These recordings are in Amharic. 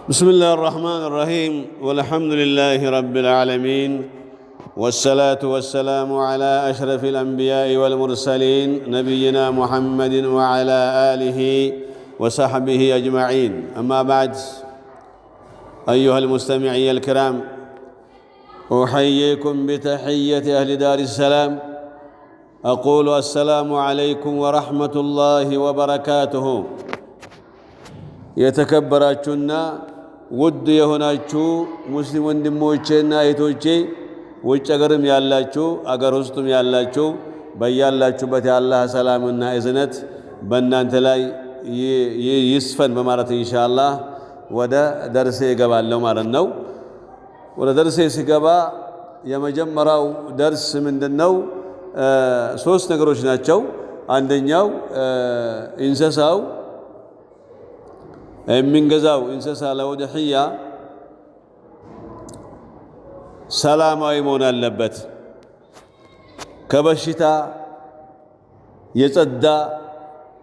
بسم الله الرحمن الرحيم والحمد لله رب العالمين والصلاة والسلام على أشرف الأنبياء والمرسلين نبينا محمد وعلى آله وصحبه أجمعين. أما بعد، أيها المستمعي الكرام، أحييكم بتحية أهل دار السلام. أقول السلام عليكم ورحمة الله وبركاته. يتكبراتنا ውድ የሆናችሁ ሙስሊም ወንድሞቼና እህቶቼ ውጭ አገርም ያላችሁ አገር ውስጥም ያላችሁ በያላችሁበት የአላህ ሰላምና እዝነት በእናንተ ላይ ይስፈን በማለት ኢንሻአላህ ወደ ደርሴ እገባለሁ ማለት ነው። ወደ ደርሴ ሲገባ የመጀመሪያው ደርስ ምንድነው? ሶስት ነገሮች ናቸው። አንደኛው እንስሳው የምንገዛው እንስሳ ለውድህያ ሰላማዊ መሆን አለበት። ከበሽታ የጸዳ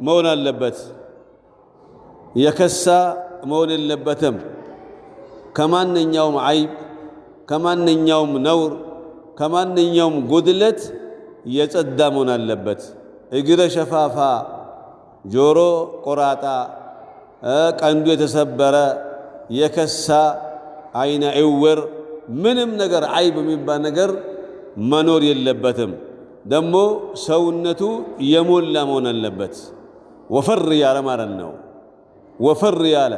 መሆን አለበት። የከሳ መሆን የለበትም። ከማንኛውም አይብ፣ ከማንኛውም ነውር፣ ከማንኛውም ጉድለት የጸዳ መሆን አለበት። እግረ ሸፋፋ፣ ጆሮ ቆራጣ፣ ቀንዱ የተሰበረ፣ የከሳ፣ አይነ እውር፣ ምንም ነገር አይብ የሚባል ነገር መኖር የለበትም። ደግሞ ሰውነቱ የሞላ መሆን አለበት። ወፈር ያለ ማለት ነው። ወፈር ያለ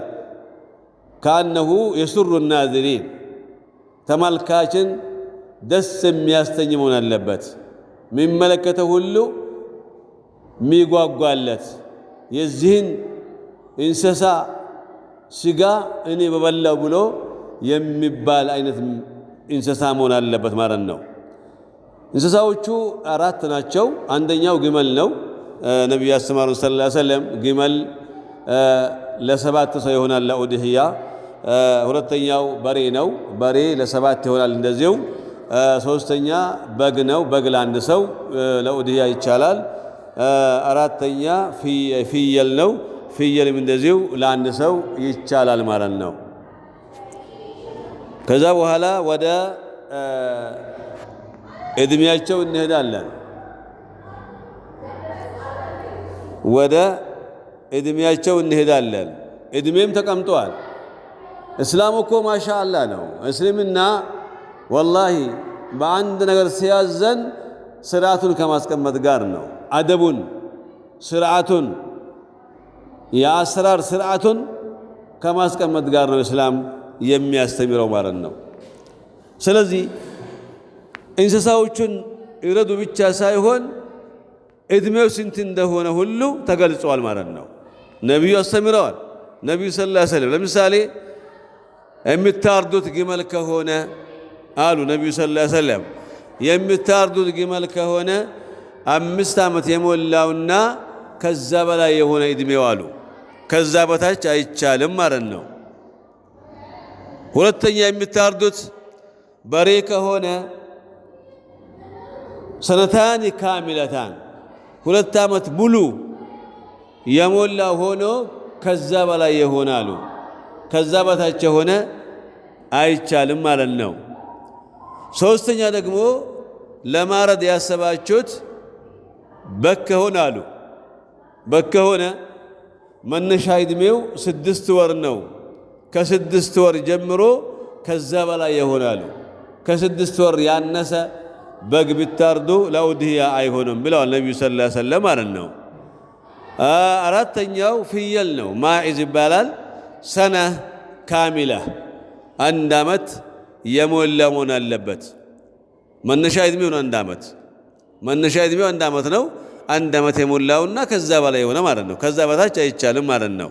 ከአነሁ የሱሩ ናዝሪን ተመልካችን ደስ የሚያስተኝ መሆን አለበት። የሚመለከተው ሁሉ የሚጓጓለት የዚህን እንስሳ ስጋ እኔ በበላው ብሎ የሚባል አይነት እንስሳ መሆን አለበት ማለት ነው። እንስሳዎቹ አራት ናቸው። አንደኛው ግመል ነው። ነብዩ ያስተማሩን ሰለላሁ ዐለይሂ ወሰለም ግመል ለሰባት ሰው ይሆናል ለኡድህያ። ሁለተኛው በሬ ነው። በሬ ለሰባት ይሆናል እንደዚሁ። ሶስተኛ በግ ነው። በግ ለአንድ ሰው ለኡድህያ ይቻላል። አራተኛ ፍየል ነው። ፍየልም እንደዚሁ ለአንድ ሰው ይቻላል ማለት ነው። ከዛ በኋላ ወደ እድሜያቸው እንሄዳለን። ወደ እድሜያቸው እንሄዳለን። እድሜም ተቀምጧል። እስላም እኮ ማሻአላህ ነው። እስልምና ወላሂ በአንድ ነገር ሲያዘን ስርዓቱን ከማስቀመጥ ጋር ነው። አደቡን፣ ስርዓቱን፣ የአሰራር ስርዓቱን ከማስቀመጥ ጋር ነው እስላም የሚያስተምረው ማለት ነው። ስለዚህ እንስሳዎቹን ይረዱ ብቻ ሳይሆን እድሜው ስንት እንደሆነ ሁሉ ተገልጿል ማለት ነው። ነብዩ አስተምረዋል። ነብዩ ሰለላሁ ዐለይሂ ወሰለም ለምሳሌ የምታርዱት ግመል ከሆነ አሉ ነብዩ ሰለላሁ ዐለይሂ ወሰለም የምታርዱት ግመል ከሆነ 5 ዓመት የሞላውና ከዛ በላይ የሆነ እድሜው አሉ። ከዛ በታች አይቻልም ማለት ነው። ሁለተኛ የምታርዱት በሬ ከሆነ ሰነታን ካሚለታን 2 ዓመት ሙሉ የሞላ ሆኖ ከዛ በላይ ይሆናሉ። ከዛ በታች የሆነ አይቻልም ማለት ነው። ሶስተኛ ደግሞ ለማረድ ያሰባችሁት በግ ከሆነ አሉ በግ ከሆነ መነሻ እድሜው 6 ወር ነው። ከ6 ወር ጀምሮ ከዛ በላይ ይሆናሉ። ከ6 ወር ያነሰ በግ ብታርዱ ለኡድህያ አይሆንም ብለዋል ነብዩ ሰለላሁ ዐለይሂ ወሰለም ማለት ነው። አራተኛው ፍየል ነው። ማዒዝ ይባላል። ሰነ ካሚላ 1 ዓመት የሞላ መሆን አለበት። መነሻ እድሜው 1 ዓመት መነሻ እድሜው 1 ዓመት ነው። 1 ዓመት የሞላውና ከዛ በላይ የሆነ ማለት ነው። ከዛ በታች አይቻልም ማለት ነው።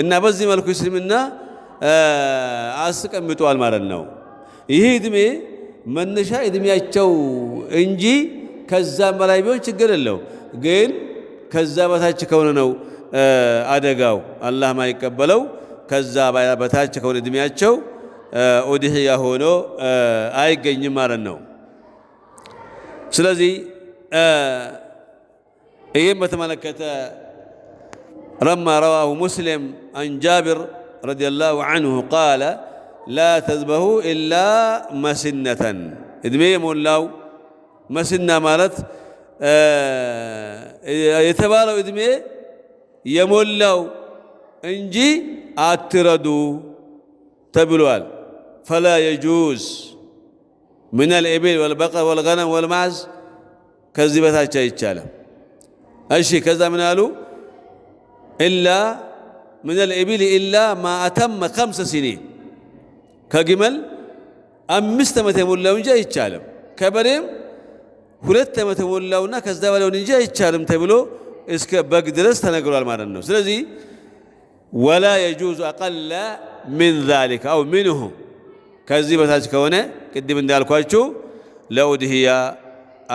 እና በዚህ መልኩ እስልምና አስቀምጧል ማለት ነው። ይሄ እድሜ መነሻ እድሜያቸው እንጂ ከዛም በላይ ቢሆን ችግር የለው። ግን ከዛ በታች ከሆነ ነው አደጋው አላህ ማይቀበለው። ከዛ በታች ከሆነ እድሜያቸው ኡድህያ ሆኖ አይገኝም ማለት ነው። ስለዚህ ይህም በተመለከተ لما رواه مسلم عن جابر رضي الله عنه قال لا تذبحوا إلا مسنة إدمي مولاو مسنة مالت يتبالو إدمي يمولاو انجي اتردو تبلوال فلا يجوز من الإبل والبقر والغنم والمعز كذبتها يتشاله أشي كذا من قالوا إلا من الإبل إلا ما أتم 5 سنين كجمل 5 ዓመት የሞላው እንጂ አይቻልም ከበሬም 2 ዓመት የሞላውና ከዛ በላው እንጂ አይቻልም ተብሎ እስከ በግ ድረስ ተነግሯል ማለት ነው ስለዚህ ولا يجوز أقل من ذلك أو منه ከዚህ በታች ከሆነ ቅድም እንዳልኳችሁ ለኡድሂያ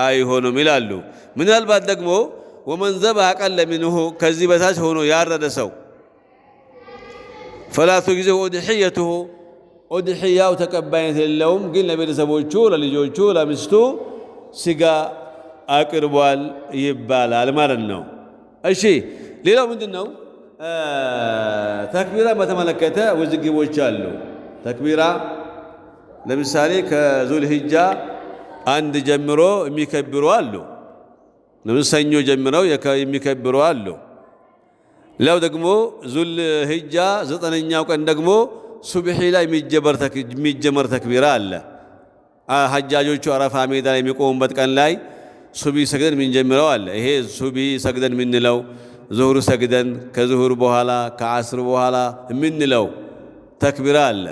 አይሆንም ይላሉ ምናልባት ደግሞ ومن ذبح أقل منه ከዚህ በታች ሆኖ ያረደ ሰው فلا تجزئ أضحيته أضحياው ተቀባይነት የለውም ግን ለቤተሰቦቹ ለልጆቹ ለሚስቱ ስጋ አቅርቧል ይባላል ማለት ነው እሺ ሌላው ምንድነው ተክቢራ በተመለከተ ውዝግቦች አሉ ተክቢራ ለምሳሌ ከዙል ሂጃ አንድ ጀምሮ የሚከብሩ አሉ ለምሳኞ ጀምረው የሚከብሩ አሉ ሌላው ደግሞ ዙል ሂጃ 9ኛው ቀን ደግሞ ሱብሂ ላይ የሚጀመር ተክቢራ አለ ሐጃጆቹ አረፋ ሜዳ ላይ የሚቆሙበት ቀን ላይ ሱብሂ ሰግደን የምንጀምረው አለ ይሄ ሱብሂ ሰግደን የምንለው ዙሁር ሰግደን ከዙሁር በኋላ ከዓስር በኋላ የምንለው ተክቢራ አለ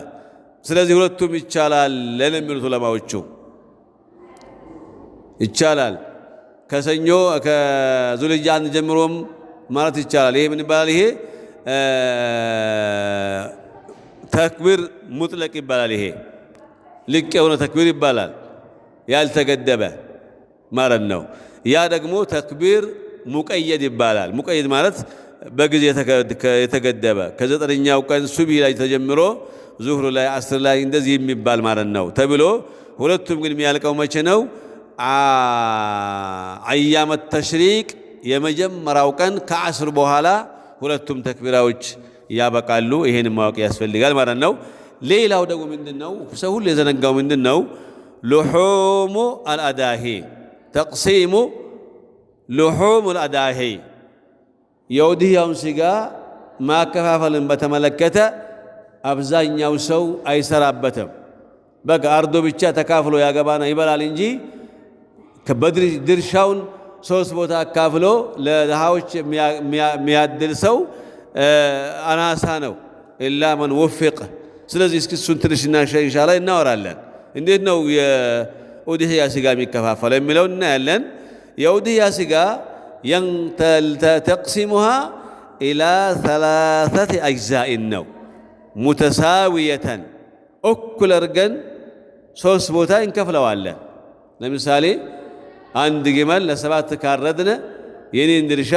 ስለዚህ ሁለቱም ይቻላል ለሚሉት ዑለማዎቹ ይቻላል ከሰኞ ከዙልሂጃ ጀምሮም ማለት ይቻላል ይሄ ምን ይባላል ይሄ ተክቢር ሙጥለቅ ይባላል ይሄ ልቅ የሆነ ተክቢር ይባላል ያልተገደበ ማለት ነው ያ ደግሞ ተክቢር ሙቀየድ ይባላል ሙቀየድ ማለት በጊዜ የተገደበ ከ9ኛው ቀን ሱብሂ ላይ ተጀምሮ ዙህር ላይ ዓስር ላይ እንደዚህ የሚባል ማለት ነው ተብሎ ሁለቱም ግን የሚያልቀው መቼ ነው አያመ ተሽሪቅ የመጀመሪያው ቀን ከዓስር በኋላ ሁለቱም ተክቢራዎች ያበቃሉ ይሄን ማወቅ ያስፈልጋል ማለት ነው ሌላው ደግሞ ምንድነው ሰው ሁሉ የዘነጋው ምንድነው لحوم الأداهي تقسيم لحوم الأداهي የኡድሂያውን ስጋ ማከፋፈልን በተመለከተ አብዛኛው ሰው አይሰራበትም በቃ አርዶ ብቻ ተካፍሎ ያገባና ይበላል እንጂ ከበድር ድርሻውን 3 ቦታ አካፍሎ ለድሃዎች የሚያድል ሰው አናሳ ነው ኢላ ማን ወፍቅ ስለዚህ እስኪ እሱን ትንሽና ኢንሻአላህ እናወራለን እንዴት ነው የኡድሂያ ስጋ የሚከፋፈለው የሚለው እናያለን የኡድሂያ ስጋ تقسمها إلى 3 أجزاء ነው متساوية እኩል አድርገን 3 ቦታ እንከፍለዋለን ለምሳሌ አንድ ግመል ለ7 ካረድነ የኔን ድርሻ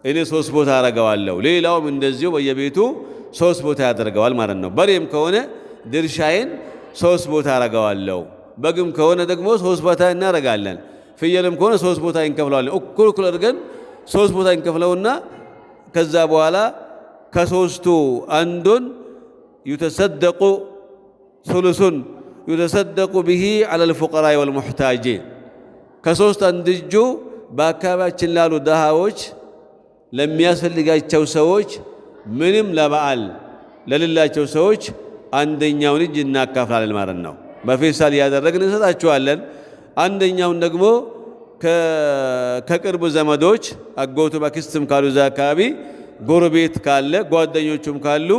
እኔ 3 ቦታ አረጋዋለሁ ሌላውም እንደዚሁ በየቤቱ 3 ቦታ ያደርገዋል ማለት ነው በሬም ከሆነ ድርሻዬን 3 ቦታ አረጋዋለሁ በግም ከሆነ ደግሞ 3 ቦታ እናረጋለን ፍየልም ከሆነ 3 ቦታ እንከፍለዋለን እኩል አድርገን 3 ቦታ እንከፍለውና ከዛ በኋላ ከሶስቱ አንዱን يتصدق ثلث يتصدق به على الفقراء والمحتاجين ከሶስት አንድጁ በአካባቢያችን ላሉ ደሃዎች ለሚያስፈልጋቸው ሰዎች ምንም ለበዓል ለሌላቸው ሰዎች አንደኛውን እጅ እናካፍላለን ማለት ነው በፌሳል ያደረግን እንሰጣቸዋለን አንደኛውን ደግሞ ከቅርብ ዘመዶች አጎቱ በክስትም ካሉ ዘካቢ ጎረቤት ካለ ጓደኞቹም ካሉ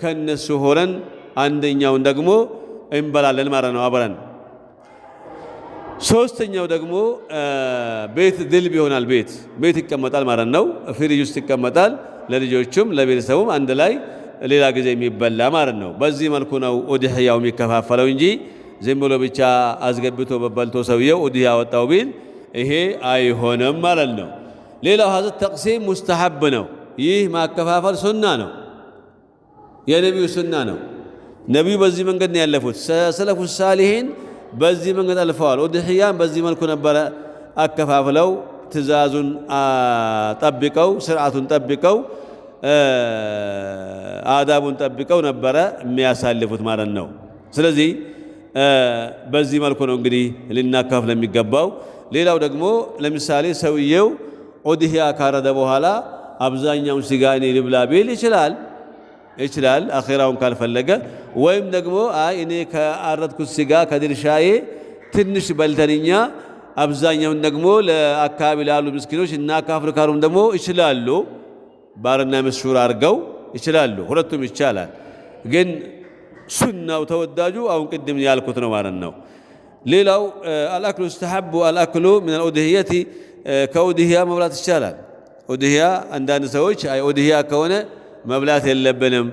ከነሱ ሆነን አንደኛውን ደግሞ እንበላለን ማለት ነው አብረን ሶስተኛው ደግሞ ቤት ድልብ ይሆናል ቤት ይቀመጣል ማለት ነው ፍሪጅ ውስጥ ይቀመጣል ለልጆቹም ለቤተሰቡም አንድ ላይ ሌላ ጊዜ የሚበላ ማለት ነው በዚህ መልኩ ነው ኡድሂያው የሚከፋፈለው እንጂ ዝም ብሎ ብቻ አዝገብቶ በበልቶ ሰውየው ኡድሂያ ወጣው ቢል ይሄ አይሆንም ማለት ነው ሌላው ሀዘ ተቅሲም ሙስተሐብ ነው ይህ ማከፋፈል ሱና ነው የነብዩ ሱና ነው ነብዩ በዚህ መንገድ ነው ያለፉት ሰለፉ ሳሊሂን በዚህ መንገድ አልፈዋል ኡድሂያን በዚህ መልኩ ነበር አከፋፍለው ትእዛዙን ጠብቀው ስርዓቱን ጠብቀው አዳቡን ጠብቀው ነበረ የሚያሳልፉት ማለት ነው። ስለዚህ በዚህ መልኩ ነው እንግዲህ ልናካፍል የሚገባው። ሌላው ደግሞ ለምሳሌ ሰውየው ኡድሂያ ካረደ በኋላ አብዛኛውን ስጋ እኔ ልብላ ቢል ይችላል አኺራውን ካልፈለገ። ወይም ደግሞ አይ እኔ ከአረድኩት ስጋ ከድርሻዬ ትንሽ በልተንኛ አብዛኛውን ደግሞ ለአካባቢ ላሉ ምስኪኖች እናካፍል ካሉም ደግሞ ይችላሉ። ባርና መስሹር አድርገው ይችላሉ። ሁለቱም ይቻላል። ግን ሱናው ተወዳጁ አሁን ቅድም ያልኩት ነው ማለት ነው። ሌላው አልአክሉ ዩስተሐቡ አልአክሉ ሚን አልኡድሂየቲ ከኡድሂያ መብላት ይቻላል። ኡድሂያ አንዳንድ ሰዎች አይ ኡድሂያ ከሆነ መብላት የለብንም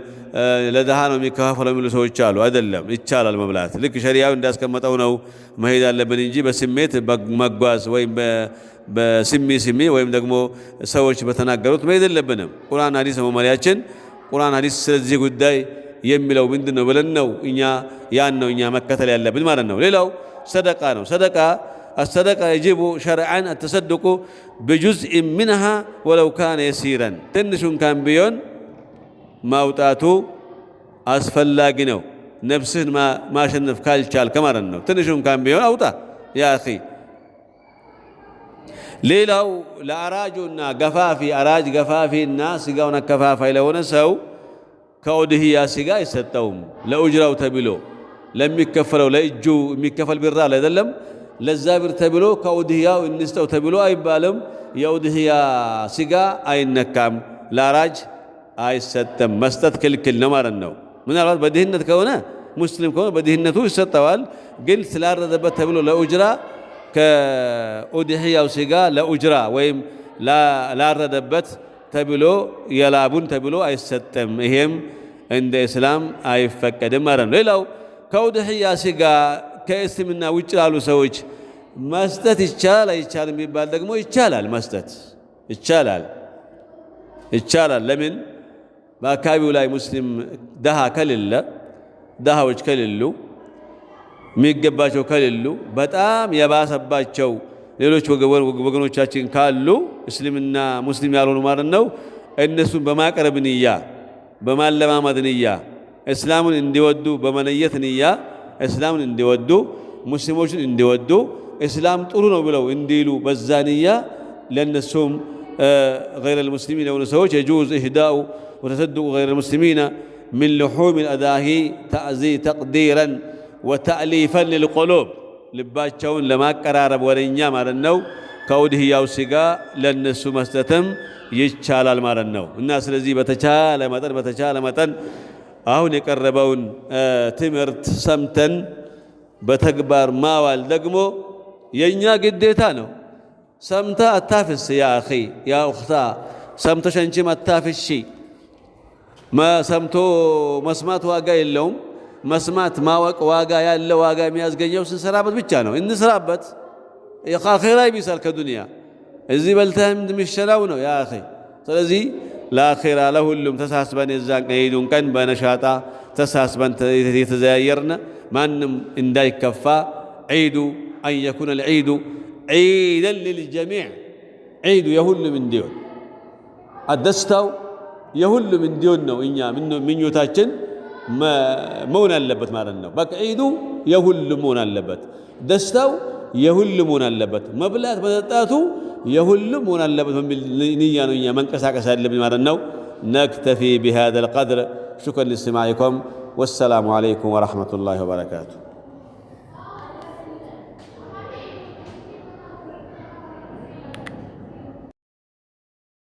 ለድሃ ነው የሚከፋፈለው የሚሉ ሰዎች አሉ። አይደለም፣ ይቻላል መብላት። ልክ ሸሪዓው እንዳስቀመጠው ነው መሄድ አለብን እንጂ በስሜት መጓዝ ወይም በስሚ ወይም ደግሞ ሰዎች በተናገሩት መሄድ የለብንም። ቁርአን ሐዲስ መመሪያችን ቁርአን ሐዲስ ስለዚህ ጉዳይ የሚለው ምንድነው ብለን ነው እኛ መከተል ያለብን ማለት ነው። ሌላው ሰደቃ ነው። الصدقة يجب شرعا التصدق بجزء منها ولو كان يسيرا تنشون كان بيون ማውጣቱ አስፈላጊ ነው። ነፍስህን ማሸነፍ ካልቻል ከማለት ነው። ትንሹም ካን ቢሆን አውጣ ያ አኺ። ሌላው ለአራጁና አራጅ ገፋፊና ስጋውን አከፋፋይ ለሆነ ሰው ከኡድሂያ ስጋ አይሰጠውም። ለኡጅራው ተብሎ ለሚከፈለው ለእጁ የሚከፈል ብር አለ አይደለም፣ ለዛ ብር ተብሎ ከኡድሂያው እንስጠው ተብሎ አይባልም። የኡድሂያ ስጋ አይነካም፣ ለአራጅ አይሰጠም። መስጠት ክልክል ነው ማለት ነው። ምናልባት በድህነት ከሆነ ሙስሊም ከሆነ በድህነቱ ይሰጠዋል። ግን ስላረደበት ተብሎ ለኡጅራ ከኡድሂያው ስጋ ለኡጅራ ወይም ላረደበት ተብሎ የላቡን ተብሎ አይሰጠም። ይሄም እንደ እስላም አይፈቀድም ማለት ነው። ሌላው ከኡድሂያ ስጋ ከእስልምና ውጭ ላሉ ሰዎች መስጠት ይቻላል አይቻልም የሚባል ደግሞ ይቻላል። መስጠት ይቻላል። ለምን? በአካባቢው ላይ ሙስሊም ድሃዎች ከሌሉ የሚገባቸው ከሌሉ በጣም የባሰባቸው ሌሎች ወገኖቻችን ካሉ እስልምና ሙስሊም ያልሆኑ ማለት ነው። እነሱን በማቅረብ ንያ፣ በማለማመድ ንያ፣ እስላሙን እንዲወዱ በመነየት ንያ እስላሙን እንዲወዱ ሙስሊሞችን እንዲወዱ እስላም ጥሩ ነው ብለው እንዲሉ በዛ ንያ ለነሱም غير المسلمين لو سووا يجوز إهداء وتصدق غير المسلمين من لحوم الأضاحي تقديرا وتأليفا للقلوب ልባቸውን ለማቀራረብ ወደኛ ማለት ነው። ከኡድሂያው ስጋ ለነሱ መስጠትም ይቻላል ማለት ነው። እና ስለዚህ በተቻለ መጠን አሁን የቀረበውን ትምህርት ሰምተን በተግባር ማዋል ደግሞ የኛ ግዴታ ነው። ሰምታ አታፍስ ያ አኺ ያ ኡኽታ፣ ሰምተሽ አንቺም አታፍሺ። ሰምቶ መስማት ዋጋ የለውም። መስማት ማወቅ ዋጋ ያለው ዋጋ የሚያስገኘው ስንሰራበት ብቻ ነው። እንስራበት። የአኺራ ይብሳል ከዱንያ እዚህ በልተህም እንደሚሸላው ነው ያ አኺ። ስለዚህ ለአኺራ ለሁሉም ተሳስበን የዛን ቀን ቀን በነሻጣ ተሳስበን የተዘያየርነ ማንም እንዳይከፋ ዒዱ አን የኩነ ልዒዱ ዒደን ልልጀሚዕ ዒዱ የሁሉም እንዲሆን ደስታው የሁሉም እንዲሆን ነው እኛ ምኞታችን መሆን አለበት ማለት ነው። በቃ ዒዱ የሁሉም መሆን አለበት፣ ደስታው የሁሉም መሆን አለበት፣ መብላት መጠጣቱ የሁሉም መሆን አለበት በሚል ንያ ነው እኛ መንቀሳቀስ ያለብን ማለት ነው። ነክተፊ ቢሃዛ ልቀድር ሹክረን ሊስቲማዒኩም ወሰላሙ ዓለይኩም ወረሕመቱላሂ ወበረካቱሁ።